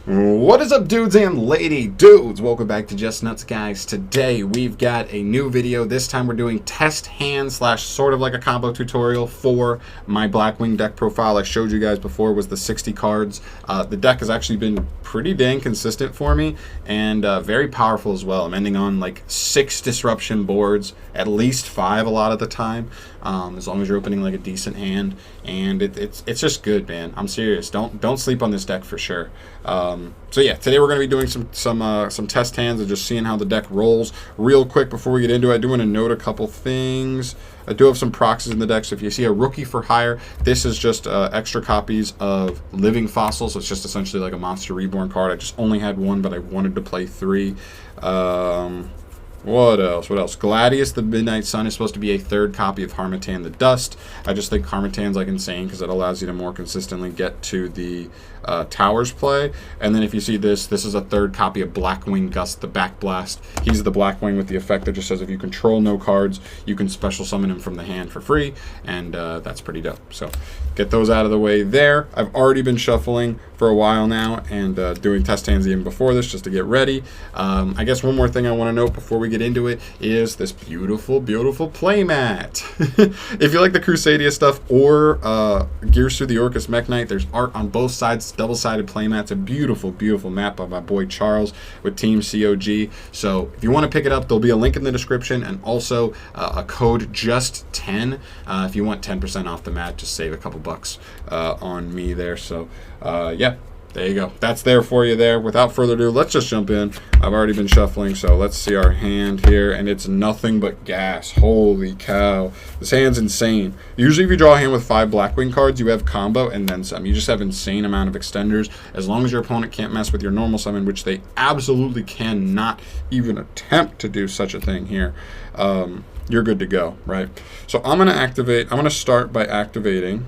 What is up, dudes and lady dudes? Welcome back to Just Nuts, guys. Today we've got a new video. This time we're doing test hand slash sort of like a combo tutorial for my Blackwing deck profile. I showed you guys before was the 60 cards. The deck has actually been pretty dang consistent for me and very powerful as well. I'm ending on like 6 disruption boards, at least 5 a lot of the time, as long as you're opening like a decent hand. And it's just good, man. I'm serious. Don't sleep on this deck for sure. So yeah, today we're going to be doing some test hands and just seeing how the deck rolls. Real quick before we get into it, I do want to note a couple things. I do have some proxies in the deck, so if you see a Rookie for Hire, this is just extra copies of Living Fossils. So it's just essentially like a Monster Reborn card. I just only had one, but I wanted to play 3. What else? Gladius the Midnight Sun is supposed to be a 3rd copy of Harmattan the Dust. I just think Harmattan's like insane because it allows you to more consistently get to the Towers play. And then if you see this is a 3rd copy of Blackwing Gust the Backblast. He's the Blackwing with the effect that just says if you control no cards, you can special summon him from the hand for free. And that's pretty dope. So get those out of the way there. I've already been shuffling for a while now and doing test hands even before this just to get ready. I guess one more thing I want to note before we get into it is this beautiful playmat. If you like the Crusadia stuff or Gears Through the Orcus Mech Knight, there's art on both sides, double-sided playmats. A beautiful map by my boy Charles with Team COG. So if you want to pick it up, there'll be a link in the description and also a code JUST10 if you want 10% off the mat. Just save a couple bucks on me there. So yeah, there you go. That's there for you there. Without further ado, let's just jump in. I've already been shuffling, so let's see our hand here, and it's nothing but gas. Holy cow. This hand's insane. Usually if you draw a hand with 5 Blackwing cards, you have combo and then some. You just have insane amount of extenders. As long as your opponent can't mess with your normal summon, which they absolutely cannot even attempt to do such a thing here, you're good to go, right? So I'm going to start by activating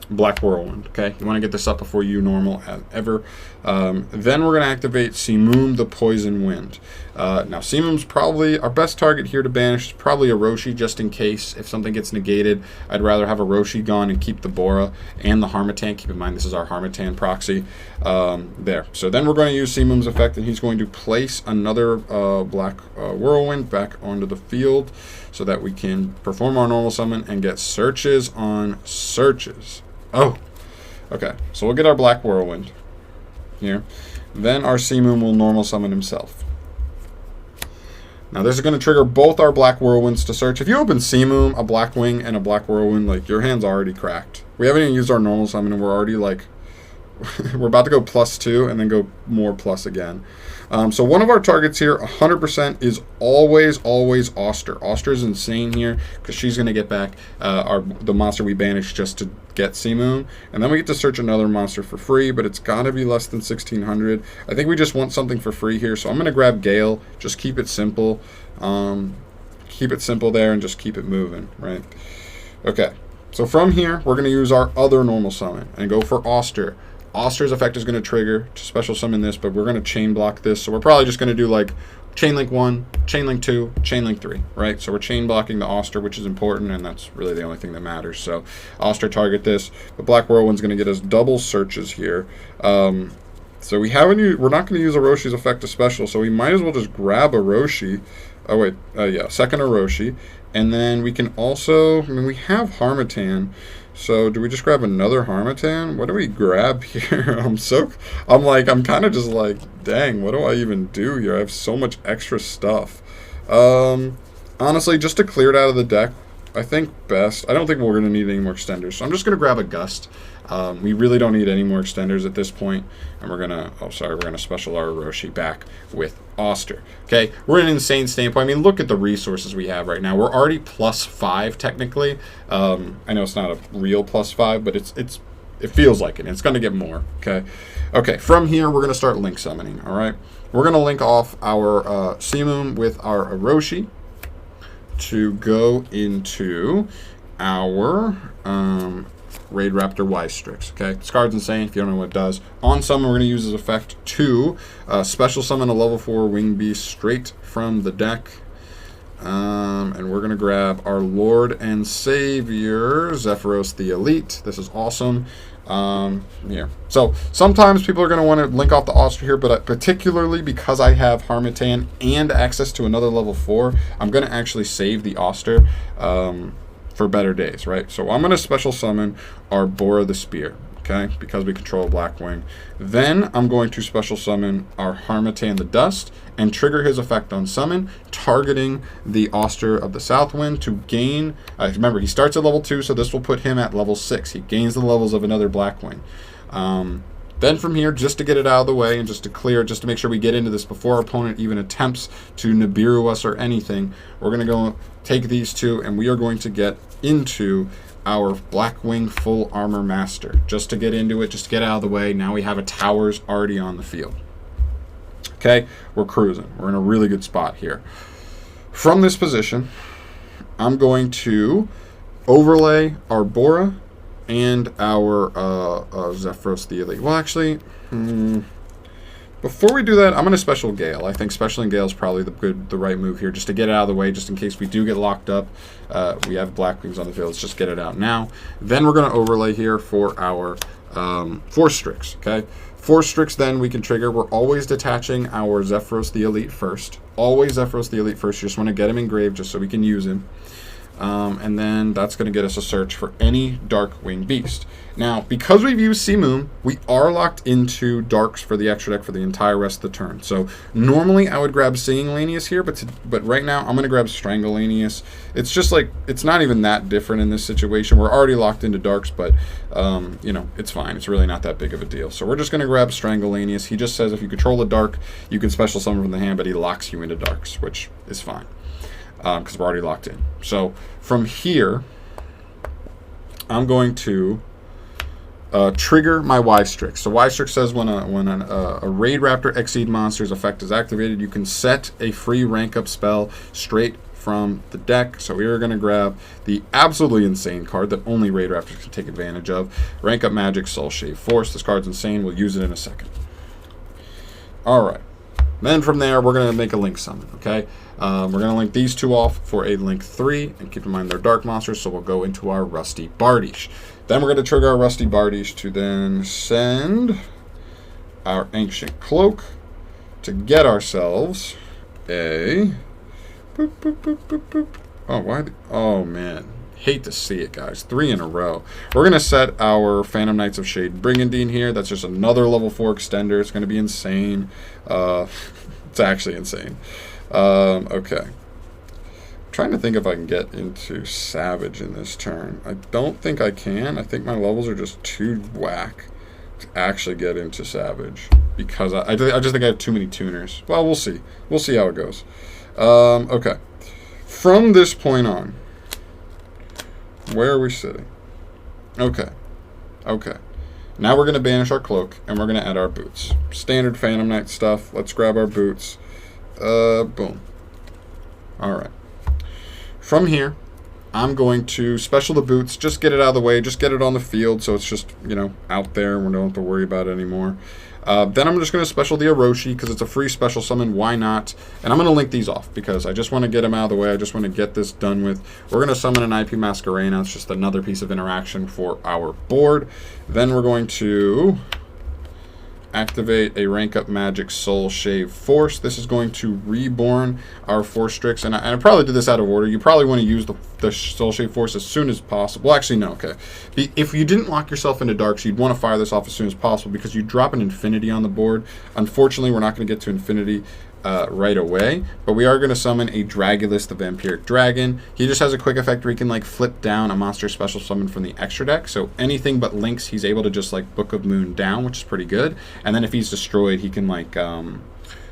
Black Whirlwind. Okay, you want to get this up before you normal ever. Then we're going to activate Simoom the Poison Wind. Now Simoom's probably our best target here to banish. Is probably a Roshi, just in case if something gets negated. I'd rather have a Roshi gone and keep the Bora and the Harmattan. Keep in mind this is our Harmattan proxy there. So then we're going to use Simoom's effect, and he's going to place another Black Whirlwind back onto the field so that we can perform our normal summon and get searches on searches. Oh, okay. So we'll get our Black Whirlwind here. Then our Simoom will normal summon himself. Now this is going to trigger both our Black Whirlwinds to search. If you open Simoom, a Blackwing, and a Black Whirlwind, like your hand's already cracked. We haven't even used our normal summon, and we're already like we're about to go +2 and then go more plus again. So one of our targets here, 100%, is always Oster. Oster is insane here because she's going to get back the monster we banished just to get Simoom. And then we get to search another monster for free, but it's got to be less than 1,600. I think we just want something for free here, so I'm going to grab Gale. Just keep it simple. Keep it simple there and just keep it moving, right? Okay, so from here, we're going to use our other normal summon and go for Oster. Oster's effect is going to trigger to special summon this, but we're going to chain block this. So we're probably just going to do like chain link 1, chain link 2, chain link 3, right? So we're chain blocking the Oster, which is important, and that's really the only thing that matters. So Oster target this, but Black Whirlwind's going to get us double searches here. So we're not going to use a Roshi's effect to special, so we might as well just grab a Roshi. Oh wait, yeah, second Orochi, and then we can also, we have Harmattan. So do we just grab another Harmattan? What do we grab here? I'm kind of just like, dang, what do I even do here? I have so much extra stuff. Honestly, just to clear it out of the deck, I think best. I don't think we're going to need any more extenders. So I'm just going to grab a Gust. We really don't need any more extenders at this point. And we're going to special our Orochi back with Oster. Okay, we're in an insane standpoint. I mean, look at the resources we have right now. We're already +5 technically. I know it's not a real +5, but it feels like it. And it's going to get more. Okay. From here, we're going to start link summoning. All right, we're going to link off our Simoom with our Orochi to go into our Raid Raptor Y-Strix. Okay, this card's insane if you don't know what it does. On summon, we're going to use this effect to special summon a level 4 Wing Beast straight from the deck. And we're going to grab our Lord and Savior, Zephyros the Elite. This is awesome. Here. So sometimes people are going to want to link off the Oster here, but particularly because I have Harmattan and access to another level 4, I'm going to actually save the Oster for better days, right? So I'm going to special summon our Bora the Spear, okay, because we control Blackwing. Then I'm going to special summon our Harmattan the Dust and trigger his effect on summon, targeting the Oster of the Southwind to gain, remember, he starts at level 2, so this will put him at level 6. He gains the levels of another Blackwing. Then from here, just to get it out of the way and just to clear, just to make sure we get into this before our opponent even attempts to Nibiru us or anything, we're going to go take these two and we are going to get into our Blackwing Full Armor Master. Just to get into it, just to get out of the way. Now we have a Towers already on the field. Okay, we're cruising. We're in a really good spot here. From this position, I'm going to overlay our Bora and our Zephyros the Elite. Well, actually, before we do that, I'm going to special Gale. I think specialing Gale is probably the right move here, just to get it out of the way, just in case we do get locked up. We have Blackwings on the field. Let's just get it out now. Then we're going to overlay here for our Force Strix, okay? Force Strix, then we can trigger. We're always detaching our Zephyros the Elite first. Always Zephyros the Elite first. You just want to get him engraved just so we can use him. And then that's going to get us a search for any Darkwing Beast. Now, because we've used Sea Moon, we are locked into Darks for the extra deck for the entire rest of the turn. So normally I would grab Singing Lanius here, but right now I'm going to grab Strangle Lanius. It's just like, it's not even that different in this situation. We're already locked into Darks, but you know, it's fine. It's really not that big of a deal. So we're just going to grab Strangle Lanius. He just says if you control a Dark, you can special summon from the hand, but he locks you into Darks, which is fine. Because we're already locked in. So from here, I'm going to trigger my Y-Strix. So Y-Strix says when a Raid Raptor Exceed monster's effect is activated, you can set a free rank up spell straight from the deck. So we are going to grab the absolutely insane card that only Raid Raptors can take advantage of. Rank up Magic Soul Shave Force. This card's insane. We'll use it in a second. Alright. Then from there, we're going to make a Link Summon, okay? We're going to link these two off for a Link 3, and keep in mind they're Dark Monsters, so we'll go into our Rusty Bardiche. Then we're going to trigger our Rusty Bardiche to then send our Ancient Cloak to get ourselves a... Boop, boop, boop, boop, boop. Oh, why? Oh, man. Hate to see it, guys. 3 in a row. We're going to set our Phantom Knights of Shade Brigandine here. That's just another level 4 extender. It's going to be insane. It's actually insane. Okay. I'm trying to think if I can get into Savage in this turn. I don't think I can. I think my levels are just too whack to actually get into Savage. Because I just think I have too many tuners. Well, we'll see. We'll see how it goes. Okay. From this point on, where are we sitting? Okay. Okay. Now we're going to banish our cloak, and we're going to add our boots. Standard Phantom Knight stuff. Let's grab our boots. Boom. Alright. From here, I'm going to special the boots. Just get it out of the way. Just get it on the field so it's just, you know, out there. We don't have to worry about it anymore. Then I'm just going to special the Orochi because it's a free special summon. Why not? And I'm going to link these off because I just want to get them out of the way. I just want to get this done with. We're going to summon an IP Masquerena. It's just another piece of interaction for our board. Then we're going to activate a rank up Magic Soul Shave Force. This is going to reborn our Force Strix, and I probably did this out of order. You probably want to use the Soul Shave Force as soon as possible. Well, actually, no, okay. If you didn't lock yourself into Darks, you'd want to fire this off as soon as possible because you drop an Infinity on the board. Unfortunately, we're not going to get to Infinity right away, but we are going to summon a Dragulus the Vampiric Dragon. He just has a quick effect where he can like flip down a monster special summon from the extra deck, so anything but links he's able to just like Book of Moon down, which is pretty good. And then if he's destroyed, he can like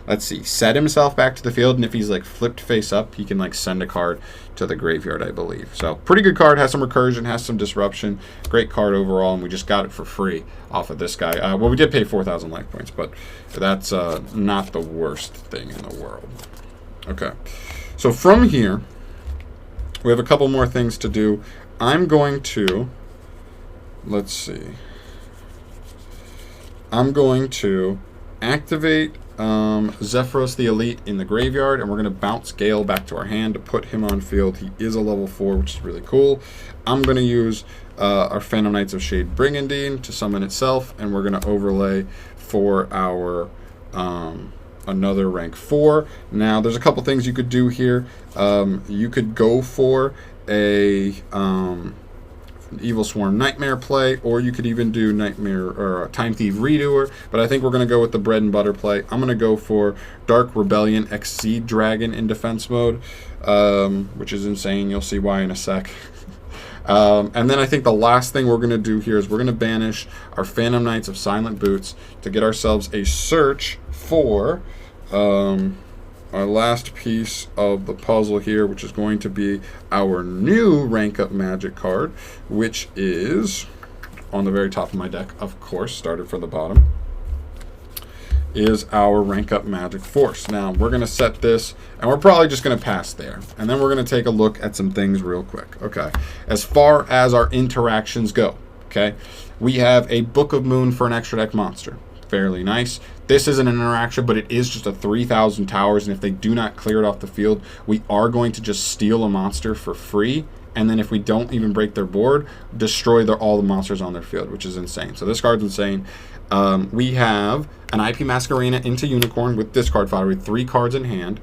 let's see, set himself back to the field, and if he's like flipped face up, he can like send a card to the graveyard, I believe. So pretty good card, has some recursion, has some disruption, great card overall, and we just got it for free off of this guy. Well, we did pay 4,000 life points, but that's not the worst thing in the world. Okay, so from here, we have a couple more things to do. I'm going to, let's see, I'm going to activate Zephyros the Elite in the graveyard, and we're going to bounce Gale back to our hand to put him on field. He is a level 4, which is really cool. I'm going to use our Phantom Knights of Shade Brigandine to summon itself, and we're going to overlay for our another rank 4. Now, there's a couple things you could do here. You could go for a Evil Swarm Nightmare play, or you could even do Nightmare or Time Thief Redoer, but I think we're going to go with the bread and butter play. I'm going to go for Dark Rebellion Exceed Dragon in defense mode, which is insane. You'll see why in a sec. And then I think the last thing we're going to do here is we're going to banish our Phantom Knights of Silent Boots to get ourselves a search for our last piece of the puzzle here, which is going to be our new rank up magic card, which is on the very top of my deck, of course, started from the bottom, is our rank up magic force. Now we're going to set this, and we're probably just going to pass there, and then we're going to take a look at some things real quick. Okay, as far as our interactions go, okay, we have a Book of Moon for an extra deck monster. Fairly nice. This isn't an interaction, but it is just a 3,000 towers, and if they do not clear it off the field, we are going to just steal a monster for free, and then if we don't even break their board, destroy all the monsters on their field, which is insane. So this card's insane. We have an IP Masquerena into Unicorn with discard fodder with 3 cards in hand.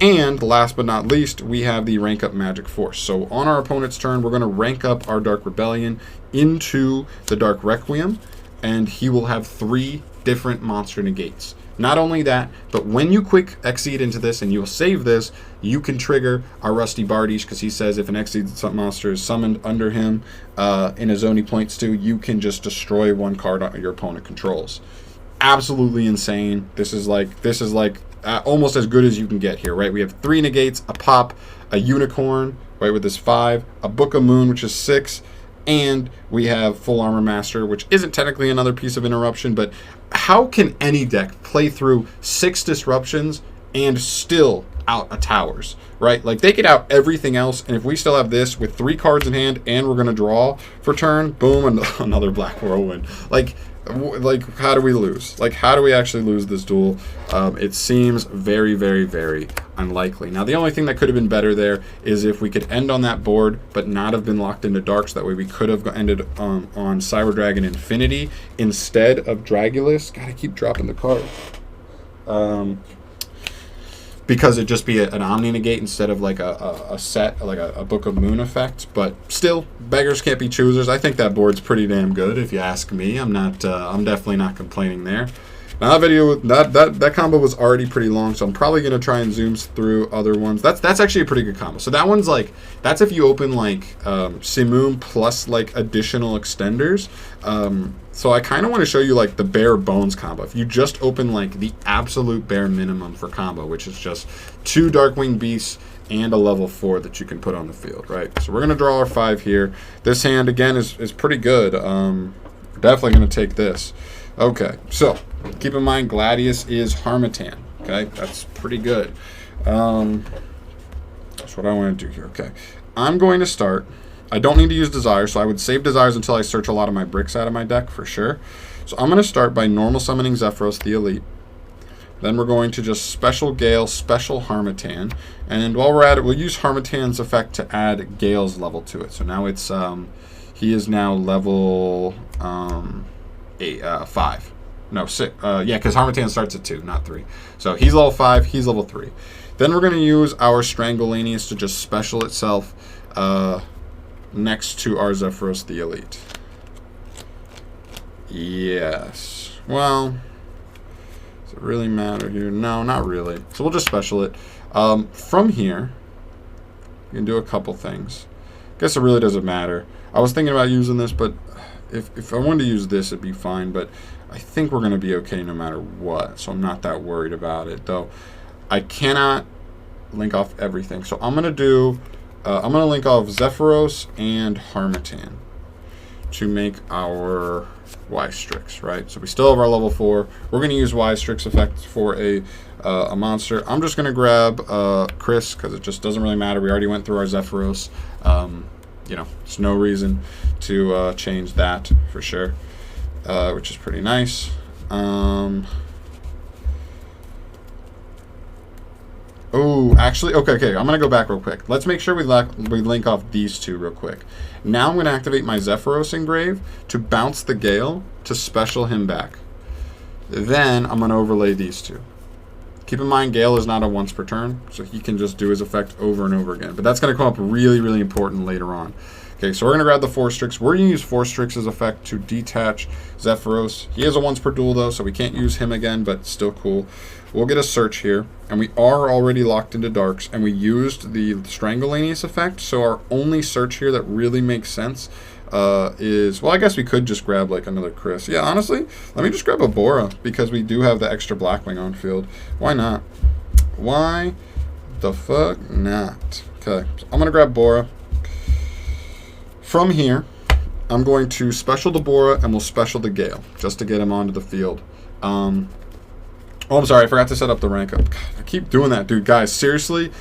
And last but not least, we have the rank up magic force. So on our opponent's turn, we're going to rank up our Dark Rebellion into the Dark Requiem, and he will have 3 different monster negates. Not only that, but when you quick exceed into this and you'll save this, you can trigger our Rusty Bardiche, because he says if an exceed monster is summoned under him in a zone he points to, you can just destroy 1 card your opponent controls. Absolutely insane. This is like almost as good as you can get here, right? We have 3 negates, a pop, a unicorn, right, with this 5, a Book of Moon, which is 6, and we have Full Armor Master, which isn't technically another piece of interruption, but how can any deck play through 6 disruptions and still out a towers, right? Like, they could out everything else, and if we still have this with 3 cards in hand and we're going to draw for turn, boom, another Black Whirlwind. Like, how do we lose? Like, how do we actually lose this duel? It seems very, very, very unlikely. Now, the only thing that could have been better there is if we could end on that board, but not have been locked into dark, so that way we could have ended on Cyber Dragon Infinity instead of Dragulus. Gotta keep dropping the card. Because it'd just be an Omni Negate instead of like a set, like a Book of Moon effect. But still, beggars can't be choosers. I think that board's pretty damn good, if you ask me. I'm definitely not complaining there. Now that combo was already pretty long, so I'm probably gonna try and zoom through other ones. That's actually a pretty good combo. So that one's like, that's if you open like Simoon plus like additional extenders. So I kind of want to show you like the bare bones combo. If you just open like the absolute bare minimum for combo, which is just 2 Darkwing Beasts and a level 4 that you can put on the field, right? So we're gonna draw our 5 here. This hand again is pretty good. Definitely gonna take this. Okay, so keep in mind Gladius is Harmattan. Okay, that's pretty good. That's what I want to do here. Okay, I'm going to start. I don't need to use Desires, so I would save Desires until I search a lot of my bricks out of my deck for sure. So I'm going to start by normal summoning Zephyros the Elite. Then we're going to just Special Gale, Special Harmattan. And while we're at it, we'll use Harmattan's effect to add Gale's level to it. So now it's, he is now level 5. No, 6. Yeah, because Harmattan starts at 2, not 3. So he's level 5, he's level 3. Then we're going to use our Strangulanius to just special itself next to our Zephyros the Elite. Yes. Well, does it really matter here? No, not really. So we'll just special it. From here, you can do a couple things. Guess it really doesn't matter. I was thinking about using this, but if I wanted to use this, it'd be fine. But I think we're going to be okay no matter what. So I'm not that worried about it. Though I cannot link off everything. So I'm going to do... I'm going to link off Zephyros and Harmattan to make our Y-Strix, right? So we still have our level 4. We're going to use Y-Strix effect for a monster. I'm just going to grab Chris because it just doesn't really matter. We already went through our Zephyros. You know, there's no reason to change that for sure, which is pretty nice. Actually, okay, I'm going to go back real quick. Let's make sure we link off these two real quick. Now I'm going to activate my Zephyros Engrave to bounce the Gale to special him back. Then I'm going to overlay these two. Keep in mind, Gale is not a once per turn, so he can just do his effect over and over again. But that's going to come up really, really important later on. Okay, so we're going to grab the Force Strix. We're going to use Force Strix's effect to detach Zephyros. He is a once per duel, though, so we can't use him again, but still cool. We'll get a search here, and we are already locked into darks, and we used the Strangleanius effect, so our only search here that really makes sense is, well, I guess we could just grab like another Chris. Yeah, honestly, let me just grab a Bora, because we do have the extra Blackwing on field. Why not? Why the fuck not? Okay, so I'm going to grab Bora. From here, I'm going to special the Bora, and we'll special the Gale, just to get him onto the field. Oh, I'm sorry, I forgot to set up the rank up. God, I keep doing that, dude. Guys, seriously,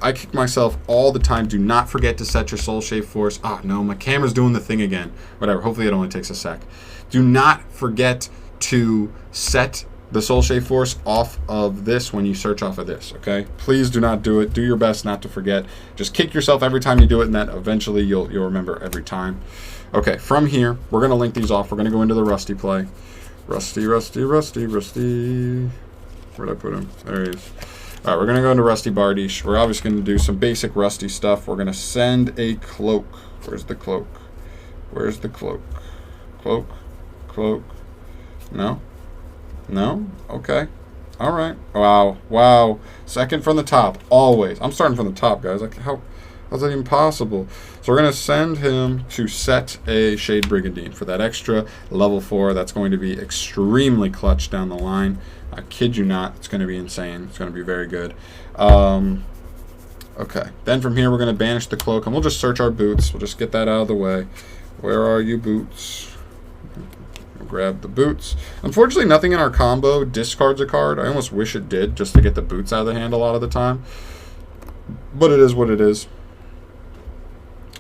I kick myself all the time. Do not forget to set your Soul Shave Force. Oh, no, my camera's doing the thing again. Whatever, hopefully it only takes a sec. Do not forget to set the Soul Shave Force off of this when you search off of this, okay? Please do not do it. Do your best not to forget. Just kick yourself every time you do it, and that eventually you'll remember every time. Okay, from here, we're going to link these off. We're going to go into the Rusty play. Rusty. Where'd I put him? There he is. All right, we're going to go into Rusty Bardiche. We're obviously going to do some basic Rusty stuff. We're going to send a cloak. Where's the cloak? Where's the cloak? Cloak. No? Okay. All right. Wow. Second from the top. Always. I'm starting from the top, guys. Like, how's that even possible? So we're going to send him to set a Shade Brigandine for that extra level 4. That's going to be extremely clutch down the line. I kid you not. It's going to be insane. It's going to be very good. Okay. Then from here, we're going to banish the cloak, and we'll just search our boots. We'll just get that out of the way. Where are you, boots? Grab the boots. Unfortunately, nothing in our combo discards a card. I almost wish it did, just to get the boots out of the hand a lot of the time. But it is what it is.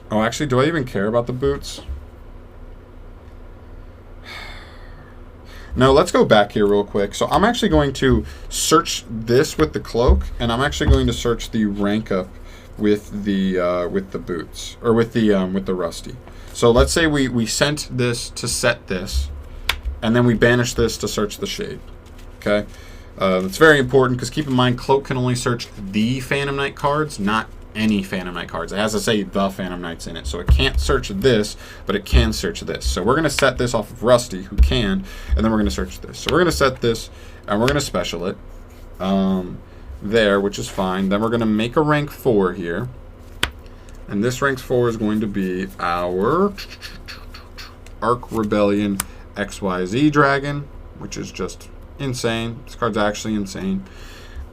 Oh, actually, do I even care about the boots? No, let's go back here real quick. So I'm actually going to search this with the cloak, and I'm actually going to search the rank up with the boots, or with the Rusty. So let's say we sent this to set this, and then we banish this to search the Shade. Okay, that's very important, because keep in mind, cloak can only search the Phantom Knight cards, not any Phantom Knight cards. It has to say the Phantom Knights in it, so it can't search this, but it can search this. So we're going to set this off of Rusty, who can, and then we're going to search this. So we're going to set this, and we're going to special it there, which is fine. Then we're going to make a rank 4 here, and this rank 4 is going to be our Arc Rebellion XYZ Dragon, which is just insane. This card's actually insane.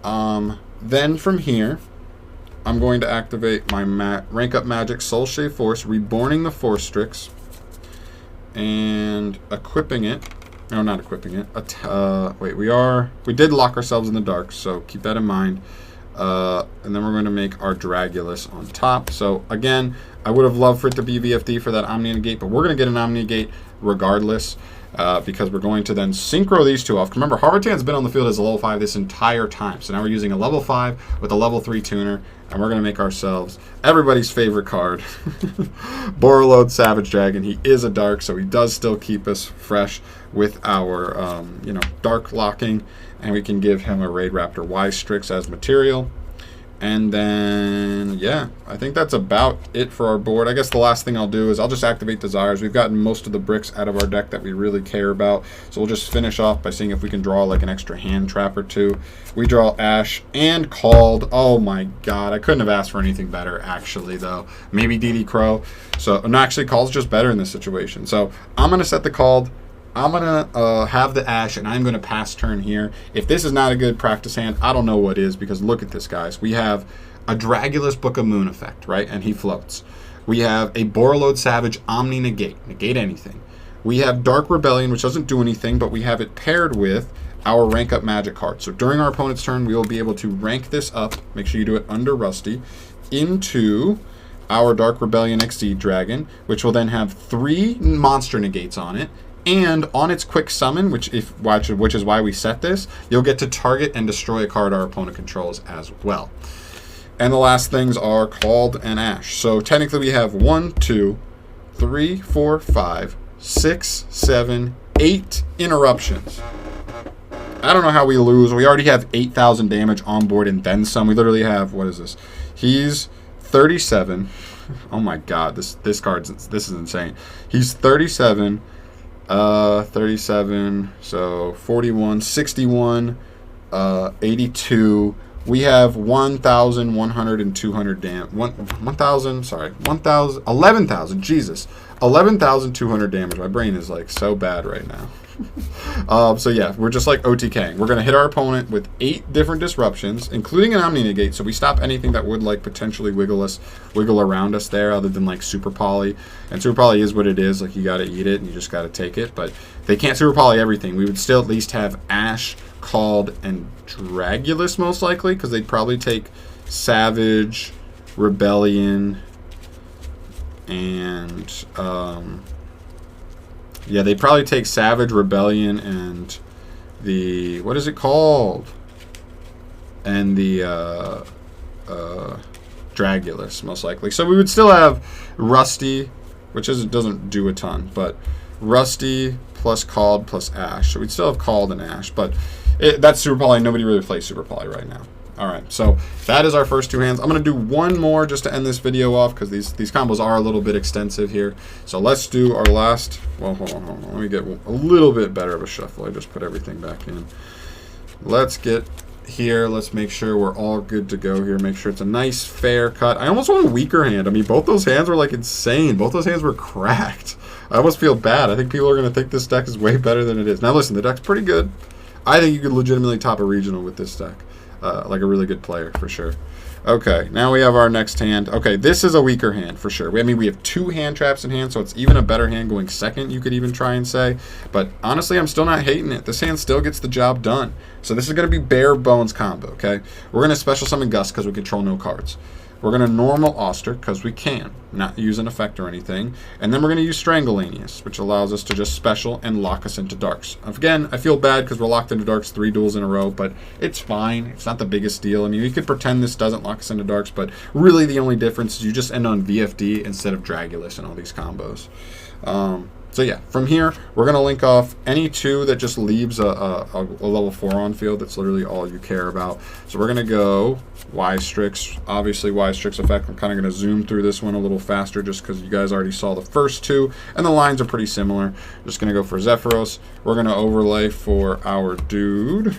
Then from here, I'm going to activate my rank up magic Soul Shave Force, reborning the Force Strix, and equipping it. No, not equipping it. Wait, we did lock ourselves in the dark, so keep that in mind. And then we're going to make our Dragulus on top. So again, I would have loved for it to be VFD for that Omni Negate, but we're going to get an Omni Negate regardless, because we're going to then synchro these two off. Remember, Harvatan's been on the field as a level 5 this entire time. So now we're using a level 5 with a level 3 tuner, and we're going to make ourselves everybody's favorite card, Borreload Savage Dragon. He is a dark, so he does still keep us fresh with our dark locking, and we can give him a Raid Raptor Y Strix as material. And then, yeah, I think that's about it for our board. I guess the last thing I'll do is I'll just activate Desires. We've gotten most of the bricks out of our deck that we really care about. So we'll just finish off by seeing if we can draw like an extra hand trap or two. We draw Ash and Called. Oh my god, I couldn't have asked for anything better, actually, though. Maybe DD Crow. So, no, actually, Called's just better in this situation. So I'm going to set the Called. I'm going to have the Ash, and I'm going to pass turn here. If this is not a good practice hand, I don't know what is, because look at this, guys. We have a Dragulus Book of Moon effect, right? And he floats. We have a Borreload Savage Omni Negate. Negate anything. We have Dark Rebellion, which doesn't do anything, but we have it paired with our rank up magic card. So during our opponent's turn, we will be able to rank this up. Make sure you do it under Rusty. Into our Dark Rebellion XD Dragon, which will then have 3 monster negates on it. And on its quick summon, which is why we set this, you'll get to target and destroy a card our opponent controls as well. And the last things are Called and Ash. So technically we have 1, 2, 3, 4, 5, 6, 7, 8 interruptions. I don't know how we lose. We already have 8,000 damage on board and then some. We literally have, what is this? He's 37. Oh my god, this is insane. He's 37. 37, so 41, 61, 82. We have 1,100 and 200 damage. 1,000, sorry, 1,000, 11,000, Jesus. 11,200 damage. My brain is like so bad right now. So yeah, we're just like OTKing. We're going to hit our opponent with 8 different disruptions, including an Omni Negate, so we stop anything that would like potentially wiggle around us there, other than like Super Poly. And Super Poly is what it is, like you got to eat it and you just got to take it, but they can't Super Poly everything. We would still at least have Ash, Called, and Dragulus most likely, because they'd probably take Savage, Rebellion, and yeah, they'd probably take Savage, Rebellion, and the, what is it called? And the Dragulus, most likely. So we would still have Rusty, which doesn't do a ton, but Rusty plus Called plus Ash. So we'd still have Called and Ash, but that's Super Poly. Nobody really plays Super Poly right now. Alright, so that is our first 2 hands. I'm going to do one more just to end this video off, because these combos are a little bit extensive here. So let's do our last, well, hold on. Let me get a little bit better of a shuffle. I just put everything back in. Let's get here. Let's make sure we're all good to go here. Make sure it's a nice, fair cut. I almost want a weaker hand. I mean, both those hands were like insane. Both those hands were cracked. I almost feel bad. I think people are going to think this deck is way better than it is. Now listen, the deck's pretty good. I think you could legitimately top a regional with this deck. Like a really good player, for sure. Okay, now we have our next hand. Okay, this is a weaker hand, for sure. I mean, we have 2 hand traps in hand, so it's even a better hand going second, you could even try and say. But honestly, I'm still not hating it. This hand still gets the job done. So this is going to be bare bones combo, okay? We're going to special summon Gus because we control no cards. We're going to normal Oster because we can, not use an effect or anything. And then we're going to use Strangleanius, which allows us to just special and lock us into darks. Again, I feel bad because we're locked into darks 3 duels in a row, but it's fine. It's not the biggest deal. I mean, we could pretend this doesn't lock us into darks, but really the only difference is you just end on VFD instead of Dragulus in all these combos. So yeah, from here, we're going to link off any 2 that just leaves a level 4 on field. That's literally all you care about. So we're going to go Y-Strix. Obviously, Y-Strix effect. I'm kind of going to zoom through this one a little faster just because you guys already saw the first 2, and the lines are pretty similar. Just going to go for Zephyros. We're going to overlay for our dude,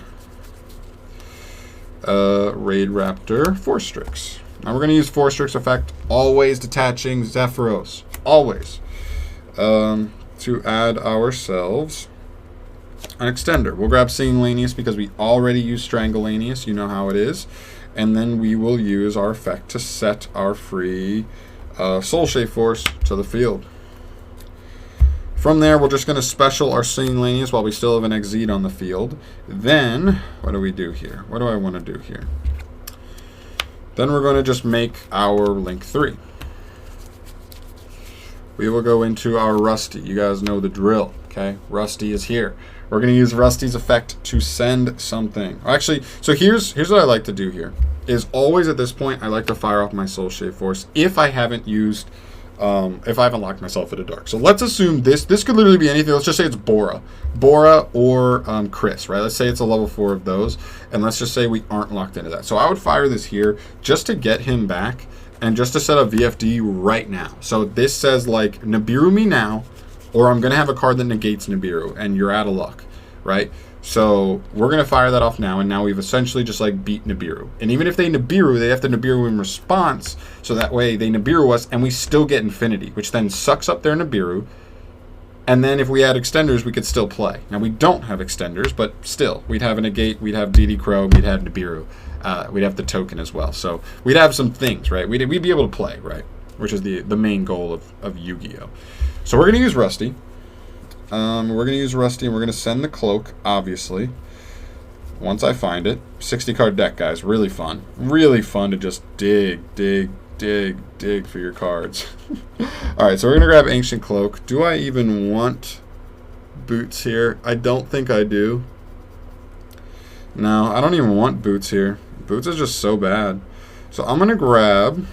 Raid Raptor, 4-Strix. Now we're going to use 4-Strix effect, always detaching Zephyros. Always. To add ourselves an extender. We'll grab Strangleanius because we already use Strangleanius. You know how it is. And then we will use our effect to set our free Soul Shave Force to the field. From there, we're just going to special our Strangleanius while we still have an Exceed on the field. Then, what do we do here? What do I want to do here? Then we're going to just make our Link 3. We will go into our Rusty. You guys know the drill, okay? Rusty is here. We're going to use Rusty's effect to send something. Actually, so here's what I like to do here. Is always at this point, I like to fire off my Soul Shave Force if I haven't used, if I haven't locked myself into dark. So let's assume this could literally be anything. Let's just say it's Bora or Chris, right? Let's say it's a level 4 of those, and let's just say we aren't locked into that. So I would fire this here just to get him back. And just to set up VFD right now. So this says like Nibiru me now, or I'm going to have a card that negates Nibiru, and you're out of luck, right? So we're going to fire that off now, and now we've essentially just like beat Nibiru. And even if they Nibiru, they have to Nibiru in response, so that way they Nibiru us, and we still get Infinity, which then sucks up their Nibiru. And then if we had extenders, we could still play. Now we don't have extenders, but still, we'd have a negate, we'd have DD Crow, we'd have Nibiru. We'd have the token as well. So we'd have some things, right? We'd be able to play, right? Which is the main goal of Yu-Gi-Oh! So we're going to use Rusty. We're going to use Rusty, and we're going to send the cloak, obviously. Once I find it. 60-card deck, guys. Really fun. Really fun to just dig for your cards. Alright, so we're going to grab Ancient Cloak. Do I even want Boots here? I don't think I do. No, I don't even want Boots here. Boots is just so bad. So I'm going to grab,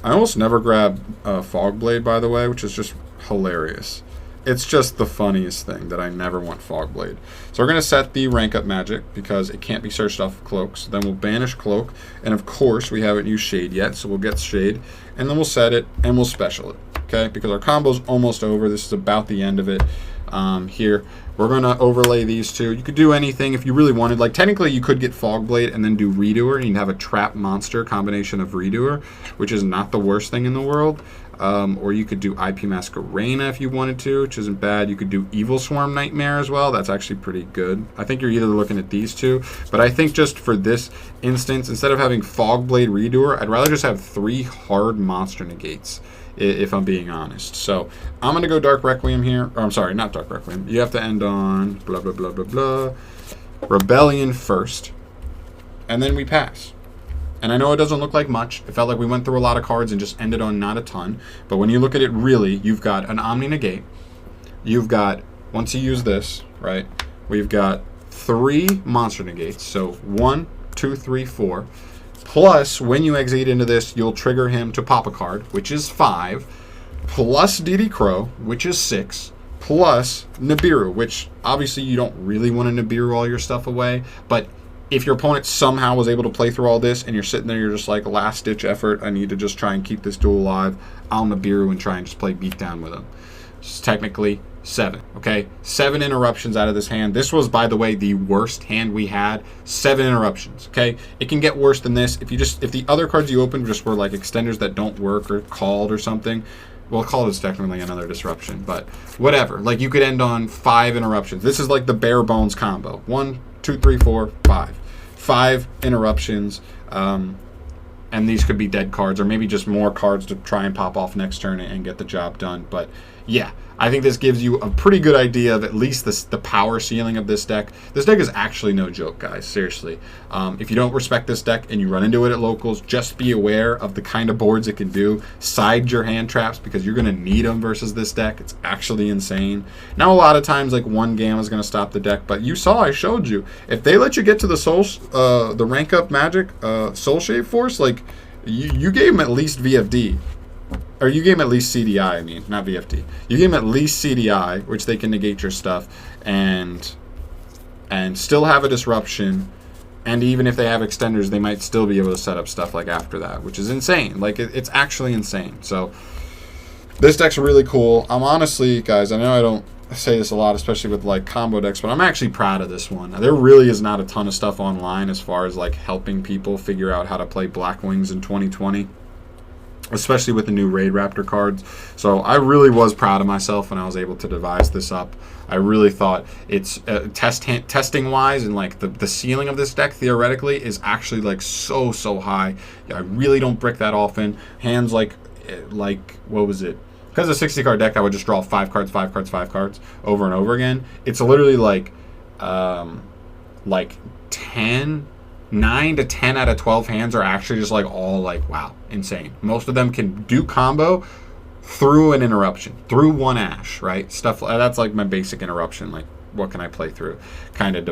I almost never grab Fog Blade, by the way, which is just hilarious. It's just the funniest thing that I never want Fog Blade. So we're going to set the rank up magic because it can't be searched off of cloaks. Then we'll banish cloak. And of course, we haven't used shade yet, so we'll get shade. And then we'll set it and we'll special it. Okay, because our combo's almost over. This is about the end of it. Here, we're going to overlay these two. You could do anything if you really wanted. Like, technically, you could get Fog Blade and then do Redoer, and you'd have a trap monster combination of Redoer, which is not the worst thing in the world. Or you could do IP Masquerena if you wanted to, which isn't bad. You could do Evil Swarm Nightmare as well. That's actually pretty good. I think you're either looking at these two, but I think just for this instance, instead of having Fog Blade Redoer, I'd rather just have 3 hard monster negates, if I'm being honest. So I'm going to go Dark Requiem here. Or I'm sorry, not Dark Requiem. You have to end on blah, blah, blah, blah, blah. Rebellion first, and then we pass. And I know it doesn't look like much. It felt like we went through a lot of cards and just ended on not a ton. But when you look at it really, you've got an Omni Negate. You've got, once you use this, right, we've got 3 monster negates. So 1, 2, 3, 4. Plus, when you exit into this, you'll trigger him to pop a card, which is 5. Plus DD Crow, which is 6. Plus Nibiru, which obviously you don't really want to Nibiru all your stuff away. But if your opponent somehow was able to play through all this and you're sitting there, you're just like, last ditch effort, I need to just try and keep this duel alive, I'll Nibiru and try and just play beatdown with him. It's technically 7, okay? 7 interruptions out of this hand. This was, by the way, the worst hand we had. 7 interruptions, okay? It can get worse than this. If the other cards you opened just were like extenders that don't work or called or something, well, called is technically another disruption, but whatever. Like, you could end on 5 interruptions. This is like the bare bones combo. 1, 2, 3, 4, 5. 5 interruptions, and these could be dead cards or maybe just more cards to try and pop off next turn and get the job done. But yeah, I think this gives you a pretty good idea of at least the power ceiling of this deck. This deck is actually no joke, guys. Seriously. If you don't respect this deck and you run into it at locals, just be aware of the kind of boards it can do. Side your hand traps because you're going to need them versus this deck. It's actually insane. Now, a lot of times, like, 1 Gamma is going to stop the deck, but you saw, I showed you. If they let you get to the the rank up magic, Soul Shave Force, like, you gave them at least VFD. Or you gave them at least CDI, I mean, not VFD. You gave them at least CDI, which they can negate your stuff, and still have a disruption. And even if they have extenders, they might still be able to set up stuff like after that, which is insane. Like, it's actually insane. So this deck's really cool. I'm honestly, guys, I know I don't say this a lot, especially with like combo decks, but I'm actually proud of this one. There really is not a ton of stuff online as far as like helping people figure out how to play Blackwings in 2020. Especially with the new Raid Raptor cards. So I really was proud of myself when I was able to devise this up. I really thought it's testing wise and like the ceiling of this deck theoretically is actually like so high. I really don't brick that often. Hands like what was it? Because a 60 card deck, I would just draw 5 cards, 5 cards, 5 cards over and over again. It's literally like 9 to 10 out of 12 hands are actually just like all like, wow, insane. Most of them can do combo through an interruption, through 1 Ash, right? Stuff that's like my basic interruption. Like, what can I play through? Kind of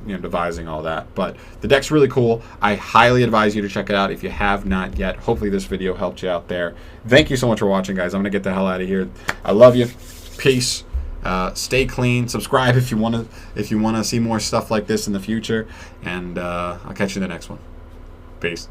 devising all that. But the deck's really cool. I highly advise you to check it out if you have not yet. Hopefully this video helped you out there. Thank you so much for watching, guys. I'm gonna get the hell out of here. I love you. Peace. Stay clean. Subscribe if you want to see more stuff like this in the future, and I'll catch you in the next one. Peace.